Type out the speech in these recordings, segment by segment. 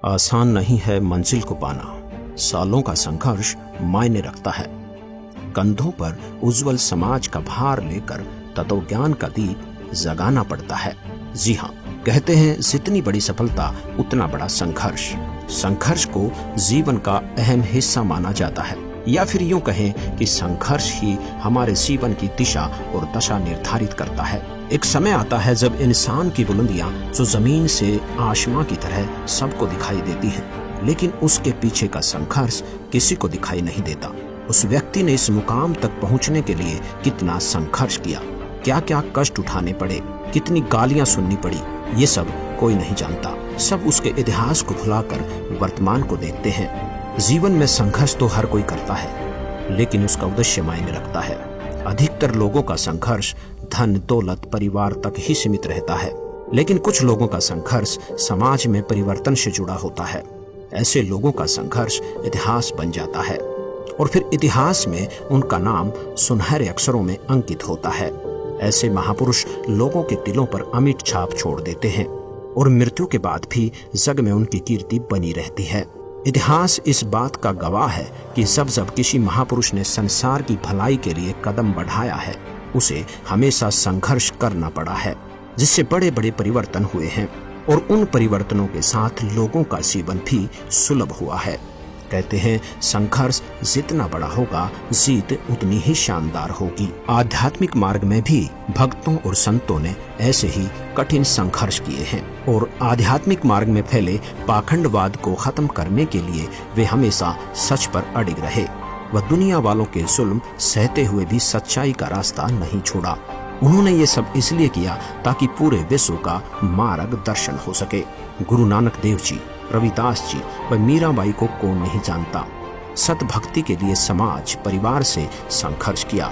आसान नहीं है मंजिल को पाना, सालों का संघर्ष मायने रखता है। कंधों पर उज्जवल समाज का भार लेकर तत्वज्ञान का दीप जगाना पड़ता है। जी हाँ, कहते हैं जितनी बड़ी सफलता उतना बड़ा संघर्ष। संघर्ष को जीवन का अहम हिस्सा माना जाता है, या फिर यूं कहें कि संघर्ष ही हमारे जीवन की दिशा और दशा निर्धारित करता है। एक समय आता है जब इंसान की बुलंदियां जो जमीन से आसमां की तरह सबको दिखाई देती हैं, लेकिन उसके पीछे का संघर्ष किसी को दिखाई नहीं देता। उस व्यक्ति ने इस मुकाम तक पहुंचने के लिए कितना संघर्ष किया, क्या क्या कष्ट उठाने पड़े, कितनी गालियां सुननी पड़ी, ये सब कोई नहीं जानता। सब उसके इतिहास को भुलाकर वर्तमान को देखते हैं। जीवन में संघर्ष तो हर कोई करता है, लेकिन उसका उद्देश्य मायने रखता है। अधिकतर लोगों का संघर्ष धन दौलत परिवार तक ही सीमित रहता है, लेकिन कुछ लोगों का संघर्ष समाज में परिवर्तन से जुड़ा होता है। ऐसे लोगों का संघर्ष इतिहास बन जाता है और फिर इतिहास में उनका नाम सुनहरे अक्षरों में अंकित होता है। ऐसे महापुरुष लोगों के दिलों पर अमिट छाप छोड़ देते हैं और मृत्यु के बाद भी जग में उनकी कीर्ति बनी रहती है। इतिहास इस बात का गवाह है कि जब किसी महापुरुष ने संसार की भलाई के लिए कदम बढ़ाया है, उसे हमेशा संघर्ष करना पड़ा है, जिससे बड़े बड़े परिवर्तन हुए हैं और उन परिवर्तनों के साथ लोगों का जीवन भी सुलभ हुआ है। कहते हैं संघर्ष जितना बड़ा होगा, जीत उतनी ही शानदार होगी। आध्यात्मिक मार्ग में भी भक्तों और संतों ने ऐसे ही कठिन संघर्ष किए हैं और आध्यात्मिक मार्ग में फैले पाखंडवाद को खत्म करने के लिए वे हमेशा सच पर अडिग रहे। वह दुनिया वालों के जुल्म सहते हुए भी सच्चाई का रास्ता नहीं छोड़ा। उन्होंने ये सब इसलिए किया ताकि पूरे विश्व का मार्गदर्शन हो सके। गुरु नानक देव जी, रविदास जी व मीराबाई को कौन नहीं जानता। सत भक्ति के लिए समाज परिवार से संघर्ष किया।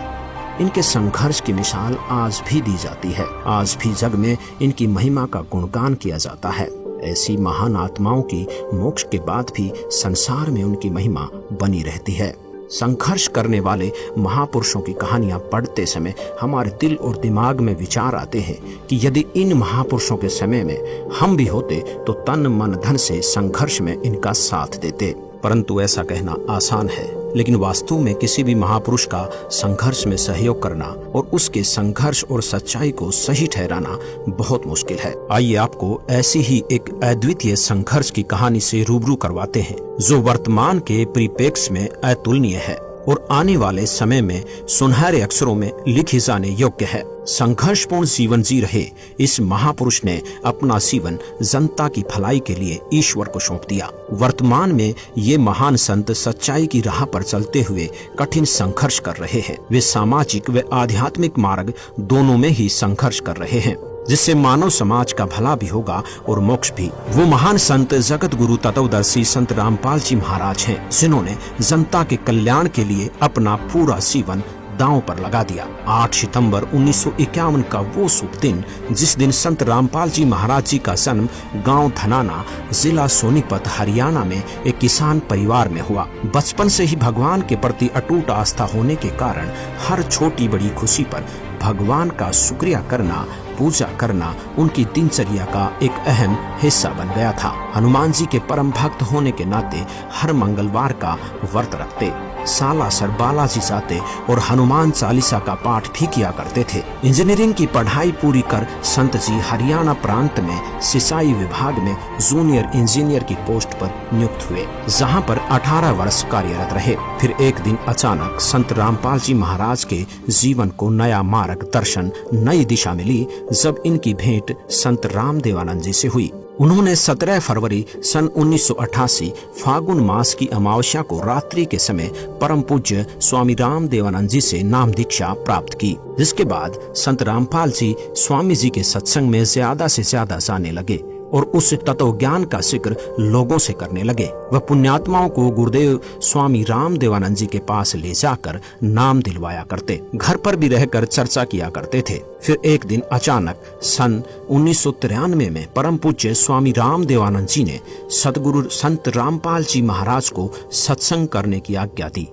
इनके संघर्ष की मिसाल आज भी दी जाती है। आज भी जग में इनकी महिमा का गुणगान किया जाता है। ऐसी महान आत्माओं की मोक्ष के बाद भी संसार में उनकी महिमा बनी रहती है। संघर्ष करने वाले महापुरुषों की कहानियां पढ़ते समय हमारे दिल और दिमाग में विचार आते हैं कि यदि इन महापुरुषों के समय में हम भी होते तो तन मन धन से संघर्ष में इनका साथ देते। परंतु ऐसा कहना आसान है, लेकिन वास्तव में किसी भी महापुरुष का संघर्ष में सहयोग करना और उसके संघर्ष और सच्चाई को सही ठहराना बहुत मुश्किल है। आइए आपको ऐसी ही एक अद्वितीय संघर्ष की कहानी से रूबरू करवाते हैं, जो वर्तमान के परिप्रेक्ष्य में अतुलनीय है और आने वाले समय में सुनहरे अक्षरों में लिखी जाने योग्य है। संघर्षपूर्ण जीवन जी रहे इस महापुरुष ने अपना जीवन जनता की भलाई के लिए ईश्वर को सौंप दिया। वर्तमान में ये महान संत सच्चाई की राह पर चलते हुए कठिन संघर्ष कर रहे हैं। वे सामाजिक व आध्यात्मिक मार्ग दोनों में ही संघर्ष कर रहे हैं, जिससे मानव समाज का भला भी होगा और मोक्ष भी। वो महान संत जगत गुरु तत्वदर्शी संत रामपाल जी महाराज हैं, जिन्होंने जनता के कल्याण के लिए अपना पूरा जीवन दांव पर लगा दिया। 8 सितंबर 1951 का वो शुभ दिन, जिस दिन संत रामपाल जी महाराज जी का जन्म गांव धनाना, जिला सोनीपत, हरियाणा में एक किसान परिवार में हुआ। बचपन से ही भगवान के प्रति अटूट आस्था होने के कारण हर छोटी बड़ी खुशी पर भगवान का शुक्रिया करना, पूजा करना उनकी दिनचर्या का एक अहम हिस्सा बन गया था। हनुमान जी के परम भक्त होने के नाते हर मंगलवार का व्रत रखते, सालासर बालाजी जाते और हनुमान चालीसा का पाठ भी किया करते थे। इंजीनियरिंग की पढ़ाई पूरी कर संत जी हरियाणा प्रांत में सिंचाई विभाग में जूनियर इंजीनियर की पोस्ट पर नियुक्त हुए, जहां पर 18 वर्ष कार्यरत रहे। फिर एक दिन अचानक संत रामपाल जी महाराज के जीवन को नया मार्गदर्शन, नई दिशा मिली जब इनकी भेंट संत रामदेवानंद जी से हुई। उन्होंने 17 फरवरी सन 1988 फागुन मास की अमावस्या को रात्रि के समय परम पूज्य स्वामी रामदेवानंद जी से नाम दीक्षा प्राप्त की, जिसके बाद संत रामपाल जी स्वामी जी के सत्संग में ज्यादा से ज्यादा जाने लगे और उस तत्व ज्ञान का जिक्र लोगों से करने लगे। वह पुण्यात्माओं को गुरुदेव स्वामी रामदेवानंद जी के पास ले जाकर नाम दिलवाया करते, घर पर भी रहकर चर्चा किया करते थे। फिर एक दिन अचानक सन 1993 में परम पूज्य स्वामी रामदेवानंद जी ने सदगुरु संत रामपाल जी महाराज को सत्संग करने की आज्ञा दी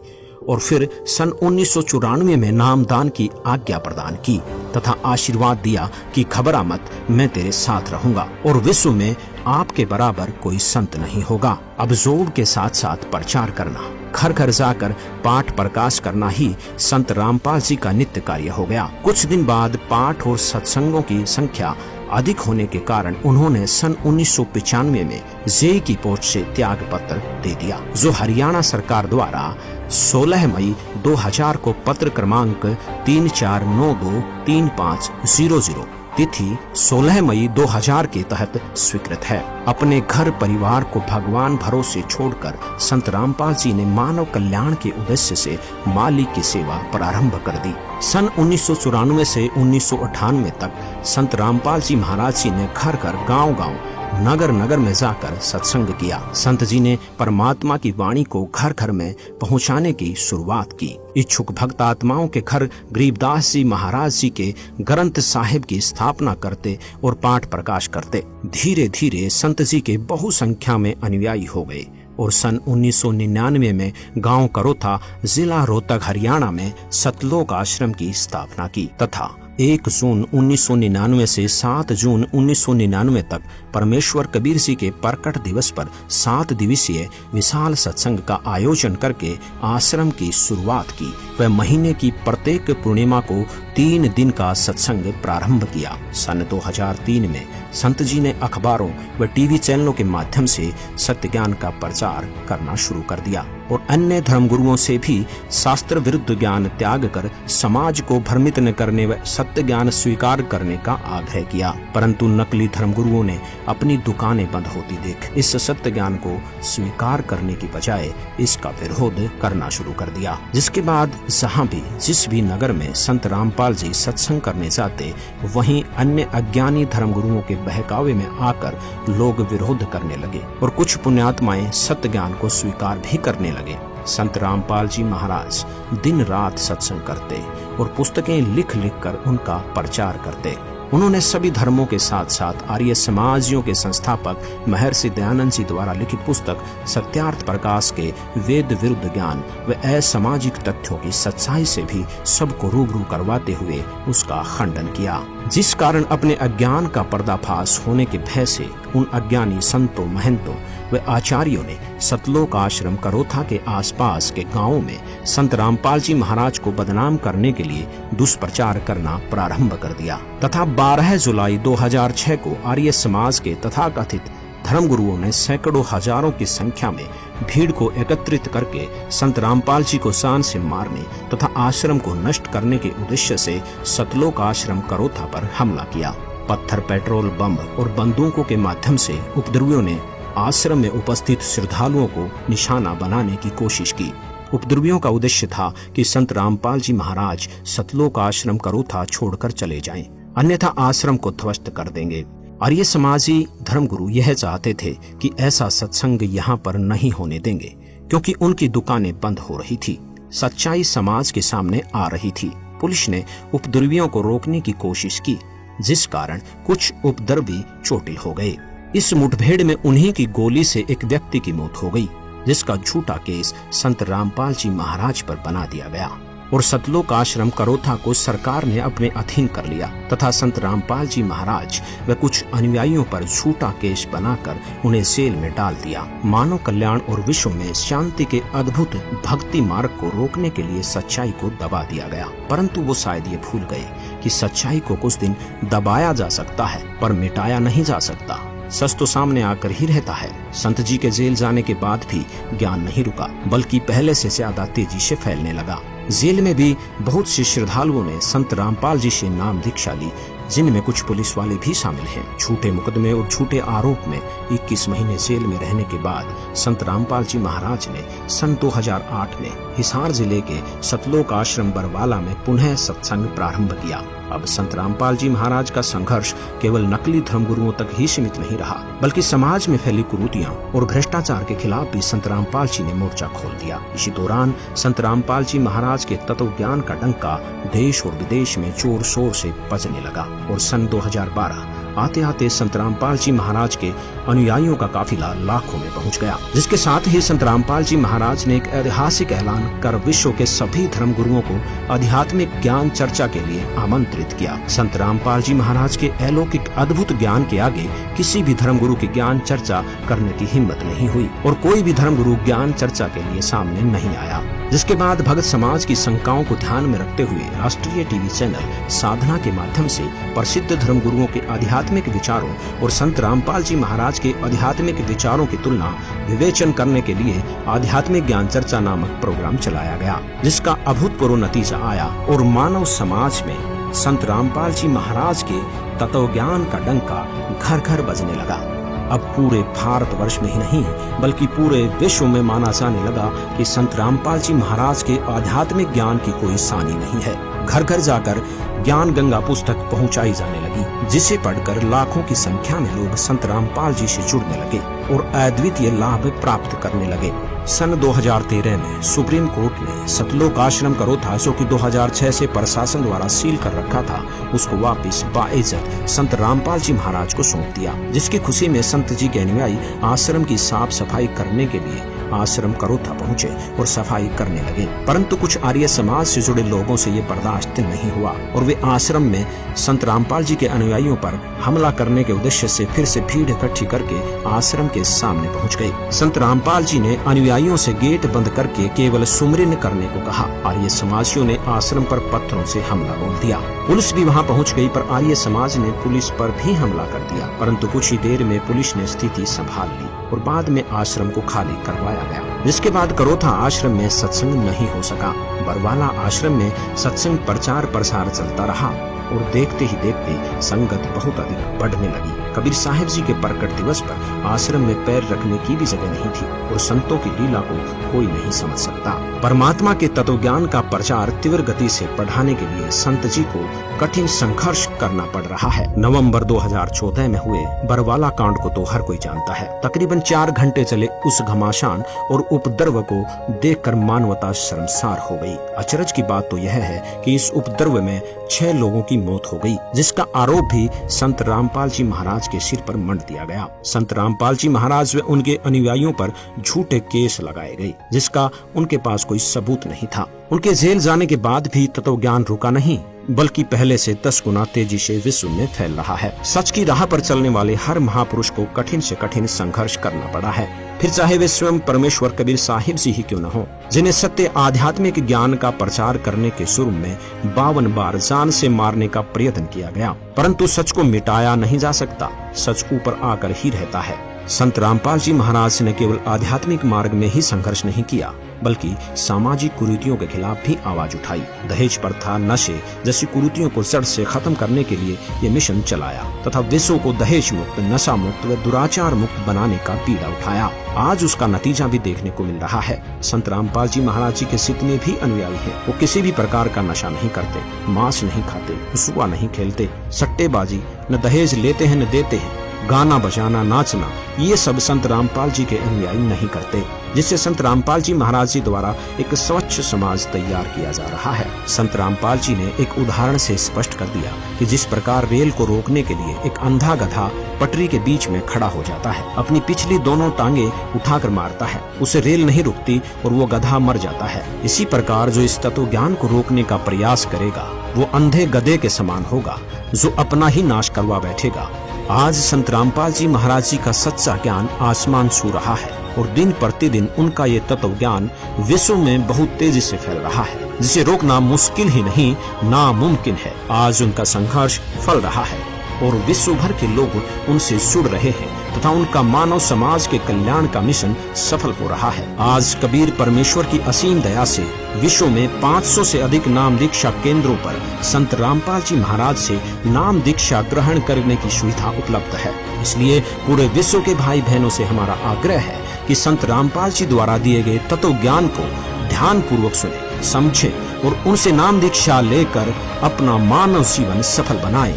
और फिर सन 1994 में नामदान की आज्ञा प्रदान की तथा आशीर्वाद दिया कि घबरा मत, मैं तेरे साथ रहूंगा और विश्व में आपके बराबर कोई संत नहीं होगा। अब जोड़ के साथ साथ प्रचार करना, घर घर जाकर पाठ प्रकाश करना ही संत रामपाल जी का नित्य कार्य हो गया। कुछ दिन बाद पाठ और सत्संगों की संख्या अधिक होने के कारण उन्होंने सन 1995 में जेई की पोस्ट से त्याग पत्र दे दिया, जो हरियाणा सरकार द्वारा 16 मई 2000 को पत्र क्रमांक 34923500 तिथि 16 मई 2000 के तहत स्वीकृत है। अपने घर परिवार को भगवान भरोसे छोड़कर संत रामपाल जी ने मानव कल्याण के उद्देश्य से माली की सेवा प्रारंभ कर दी। सन 1994 से 1998 तक संत रामपाल जी महाराज जी ने घर घर, गांव-गांव, नगर नगर में जाकर सत्संग किया। संत जी ने परमात्मा की वाणी को घर घर में पहुंचाने की शुरुआत की। इच्छुक भक्त आत्माओं के घर गरीबदास जी महाराज जी के ग्रंथ साहिब की स्थापना करते और पाठ प्रकाश करते। धीरे धीरे संत जी के बहुसंख्या में अनुयायी हो गए और सन 1999 में गांव करोथा, जिला रोहतक, हरियाणा में सतलोक आश्रम की स्थापना की तथा 1 जून 1999 से 7 जून 1999 तक परमेश्वर कबीर जी के प्रकट दिवस पर 7 दिवसीय विशाल सत्संग का आयोजन करके आश्रम की शुरुआत की। वह महीने की प्रत्येक पूर्णिमा को 3 दिन का सत्संग प्रारंभ किया। सन 2003 में संत जी ने अखबारों व टीवी चैनलों के माध्यम से सत्य ज्ञान का प्रचार करना शुरू कर दिया और अन्य धर्मगुरुओं से भी शास्त्र विरुद्ध ज्ञान त्याग कर समाज को भ्रमित न करने व सत्य ज्ञान स्वीकार करने का आग्रह किया। परंतु नकली धर्मगुरुओं ने अपनी दुकानें बंद होती देख इस सत्य ज्ञान को स्वीकार करने की बजाय इसका विरोध करना शुरू कर दिया। जिसके बाद जहाँ भी जिस भी नगर में संत रामपाल जी सत्संग करने जाते, वहीं अन्य अज्ञानी धर्मगुरुओं के बहकावे में आकर लोग विरोध करने लगे और कुछ पुण्यात्माएं सत्य ज्ञान को स्वीकार भी करने लगे। संत रामपाल जी महाराज दिन रात सत्संग करते और पुस्तकें लिख लिख कर उनका प्रचार करते। उन्होंने सभी धर्मों के साथ साथ आर्य समाजियों के संस्थापक महर्षि दयानंद जी द्वारा लिखित पुस्तक सत्यार्थ प्रकाश के वेद विरुद्ध ज्ञान व असामाजिक तथ्यों की सच्चाई से भी सबको रूबरू करवाते हुए उसका खंडन किया, जिस कारण अपने अज्ञान का पर्दाफाश होने के भय से उन अज्ञानी संतों, महंतों व आचार्यों ने सतलोक आश्रम करोथा के आसपास के गांवों में संत रामपाल जी महाराज को बदनाम करने के लिए दुष्प्रचार करना प्रारंभ कर दिया तथा 12 जुलाई 2006 को आर्य समाज के तथाकथित धर्मगुरुओं ने सैकड़ों हजारों की संख्या में भीड़ को एकत्रित करके संत रामपाल जी को जान से मारने तथा आश्रम को नष्ट करने के उद्देश्य से सतलोक आश्रम करोथा पर हमला किया। पत्थर, पेट्रोल, बम और बंदूकों के माध्यम से उपद्रवियों ने आश्रम में उपस्थित श्रद्धालुओं को निशाना बनाने की कोशिश की। उपद्रवियों का उद्देश्य था कि संत रामपाल जी महाराज सतलोक आश्रम करोथा छोड़कर चले जाएं, अन्यथा आश्रम को ध्वस्त कर देंगे। आर्य समाजी धर्मगुरु यह चाहते थे कि ऐसा सत्संग यहाँ पर नहीं होने देंगे, क्योंकि उनकी दुकानें बंद हो रही थी, सच्चाई समाज के सामने आ रही थी। पुलिस ने उपद्रवियों को रोकने की कोशिश की, जिस कारण कुछ उपद्रवी चोटिल हो गए। इस मुठभेड़ में उन्हीं की गोली से एक व्यक्ति की मौत हो गई, जिसका झूठा केस संत रामपाल जी महाराज पर बना दिया गया और सतलोक आश्रम करोथा को सरकार ने अपने अधीन कर लिया तथा संत रामपाल जी महाराज व कुछ अनुयायियों पर झूठा केस बनाकर उन्हें जेल में डाल दिया। मानव कल्याण और विश्व में शांति के अद्भुत भक्ति मार्ग को रोकने के लिए सच्चाई को दबा दिया गया, परंतु वो शायद ये भूल गए कि सच्चाई को कुछ दिन दबाया जा सकता है पर मिटाया नहीं जा सकता। सच तो सामने आकर ही रहता है। संत जी के जेल जाने के बाद भी ज्ञान नहीं रुका, बल्कि पहले से ज्यादा तेजी से फैलने लगा। जेल में भी बहुत से श्रद्धालुओं ने संत रामपाल जी से नाम दीक्षा ली, जिनमें कुछ पुलिस वाले भी शामिल हैं। झूठे मुकदमे और झूठे आरोप में 21 महीने जेल में रहने के बाद संत रामपाल जी महाराज ने सन 2008 में हिसार जिले के सतलोक आश्रम बरवाला में पुनः सत्संग प्रारंभ किया। अब संत रामपाल जी महाराज का संघर्ष केवल नकली धर्मगुरुओं तक ही सीमित नहीं रहा, बल्कि समाज में फैली कुरीतियां और भ्रष्टाचार के खिलाफ भी संत रामपाल जी ने मोर्चा खोल दिया। इसी दौरान संत रामपाल जी महाराज के तत्व ज्ञान का डंका देश और विदेश में जोर शोर से बजने लगा और सन 2012 आते आते संत रामपाल जी महाराज के अनुयायियों का काफिला लाखों में पहुंच गया, जिसके साथ ही संत रामपाल जी महाराज ने एक ऐतिहासिक ऐलान कर विश्व के सभी धर्म गुरुओं को आध्यात्मिक ज्ञान चर्चा के लिए आमंत्रित किया। संत रामपाल जी महाराज के अलौकिक अद्भुत ज्ञान के आगे किसी भी धर्म गुरु की ज्ञान चर्चा करने की हिम्मत नहीं हुई और कोई भी धर्म गुरु ज्ञान चर्चा के लिए सामने नहीं आया। जिसके बाद भगत समाज की शंकाओं को ध्यान में रखते हुए राष्ट्रीय टीवी चैनल साधना के माध्यम से प्रसिद्ध धर्म गुरुओं के आध्यात्मिक विचारों और संत रामपाल जी महाराज के आध्यात्मिक विचारों की तुलना विवेचन करने के लिए आध्यात्मिक ज्ञान चर्चा नामक प्रोग्राम चलाया गया, जिसका अभूतपूर्व नतीजा आया और मानव समाज में संत रामपाल जी महाराज के तत्व ज्ञान का डंका घर घर बजने लगा। अब पूरे भारतवर्ष में ही नहीं बल्कि पूरे विश्व में माना जाने लगा कि संत रामपाल जी महाराज के आध्यात्मिक ज्ञान की कोई सानी नहीं है। घर घर जाकर ज्ञान गंगा पुस्तक पहुंचाई जाने लगी, जिसे पढ़कर लाखों की संख्या में लोग संत रामपाल जी से जुड़ने लगे और अद्वितीय लाभ प्राप्त करने लगे। सन 2013 में सुप्रीम कोर्ट ने सतलोक आश्रम करोथा, जो कि 2006 से प्रशासन द्वारा सील कर रखा था, उसको वापस बाइज्जत संत रामपाल जी महाराज को सौंप दिया, जिसकी खुशी में संत जी के अनुयायी आश्रम की साफ सफाई करने के लिए आश्रम करोथा पहुंचे और सफाई करने लगे। परंतु कुछ आर्य समाज से जुड़े लोगों से ये बर्दाश्त नहीं हुआ और वे आश्रम में संत रामपाल जी के अनुयायियों पर हमला करने के उद्देश्य से फिर से भीड़ इकट्ठी करके आश्रम के सामने पहुंच गए। संत रामपाल जी ने अनुयायियों से गेट बंद करके केवल सुमरन करने को कहा। आर्य समाजियों ने आश्रम पर पत्थरों से हमला बोल दिया। पुलिस भी वहां पहुंच गई, पर आर्य समाज ने पुलिस पर भी हमला कर दिया। परंतु कुछ ही देर में पुलिस ने स्थिति संभाल ली और बाद में आश्रम को खाली करवाया गया। जिसके बाद करोथा आश्रम में सत्संग नहीं हो सका। बरवाला आश्रम में सत्संग प्रचार प्रसार चलता रहा और देखते ही देखते संगत बहुत अधिक बढ़ने लगी। कबीर साहिब जी के प्रकट दिवस पर आश्रम में पैर रखने की भी जगह नहीं थी और संतों की लीला को कोई नहीं समझ सकता। परमात्मा के तत्व ज्ञान का प्रचार तीव्र गति से बढ़ाने के लिए संत जी को कठिन संघर्ष करना पड़ रहा है। नवंबर 2014 में हुए बरवाला कांड को तो हर कोई जानता है। तकरीबन 4 घंटे चले उस घमासान और उपद्रव को देखकर मानवता शर्मसार हो गई। अचरज की बात तो यह है कि इस उपद्रव में 6 लोगों की मौत हो गई, जिसका आरोप भी संत रामपाल जी महाराज के सिर पर मढ़ दिया गया। संत रामपाल जी महाराज व उनके अनुयायियों पर झूठे केस लगाए गए, जिसका उनके पास कोई सबूत नहीं था। उनके जेल जाने के बाद भी तत्व ज्ञान रुका नहीं, बल्कि पहले से 10 गुना तेजी से विश्व में फैल रहा है। सच की राह पर चलने वाले हर महापुरुष को कठिन से कठिन संघर्ष करना पड़ा है, फिर चाहे वे स्वयं परमेश्वर कबीर साहिब जी ही क्यों न हो, जिन्हें सत्य आध्यात्मिक ज्ञान का प्रचार करने के शुरू में 52 बार जान से मारने का प्रयत्न किया गया, परंतु सच को मिटाया नहीं जा सकता। सच ऊपर आकर ही रहता है। संत रामपाल जी महाराज ने केवल आध्यात्मिक मार्ग में ही संघर्ष नहीं किया, बल्कि सामाजिक कुरीतियों के खिलाफ भी आवाज उठाई। दहेज प्रथा, नशे जैसी कुरीतियों को जड़ से खत्म करने के लिए ये मिशन चलाया तथा विश्व को दहेज मुक्त, नशा मुक्त व दुराचार मुक्त बनाने का बीड़ा उठाया। आज उसका नतीजा भी देखने को मिल रहा है। संत रामपाल जी महाराज जी के जितने भी अनुयायी हैं, वो किसी भी प्रकार का नशा नहीं करते, मांस नहीं खाते, जुआ नहीं खेलते, सट्टेबाजी न दहेज लेते हैं न देते हैं, गाना बजाना, नाचना, ये सब संत रामपाल जी के अनुयायी नहीं करते, जिससे संत रामपाल जी महाराज जी द्वारा एक स्वच्छ समाज तैयार किया जा रहा है। संत रामपाल जी ने एक उदाहरण से स्पष्ट कर दिया कि जिस प्रकार रेल को रोकने के लिए एक अंधा गधा पटरी के बीच में खड़ा हो जाता है, अपनी पिछली दोनों टांगे उठाकर मारता है, उसे रेल नहीं रुकती और वो गधा मर जाता है। इसी प्रकार जो इस तत्व ज्ञान को रोकने का प्रयास करेगा, वो अंधे गधे के समान होगा, जो अपना ही नाश करवा बैठेगा। आज संत रामपाल जी महाराज जी का सच्चा ज्ञान आसमान छू रहा है और दिन प्रतिदिन उनका ये तत्व ज्ञान विश्व में बहुत तेजी से फैल रहा है, जिसे रोकना मुश्किल ही नहीं नामुमकिन है। आज उनका संघर्ष फल रहा है और विश्व भर के लोग उनसे जुड़ रहे हैं तथा उनका मानव समाज के कल्याण का मिशन सफल हो रहा है। आज कबीर परमेश्वर की असीम दया से विश्व में 500 से अधिक नाम दीक्षा केंद्रों पर संत रामपाल जी महाराज से नाम दीक्षा ग्रहण करने की सुविधा उपलब्ध है। इसलिए पूरे विश्व के भाई बहनों से हमारा आग्रह है कि संत रामपाल जी द्वारा दिए गए तत्व ज्ञान को ध्यान पूर्वक सुने, समझे और उनसे नाम दीक्षा लेकर अपना मानव जीवन सफल बनाएं।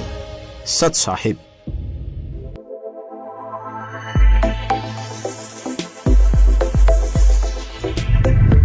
सत साहिब।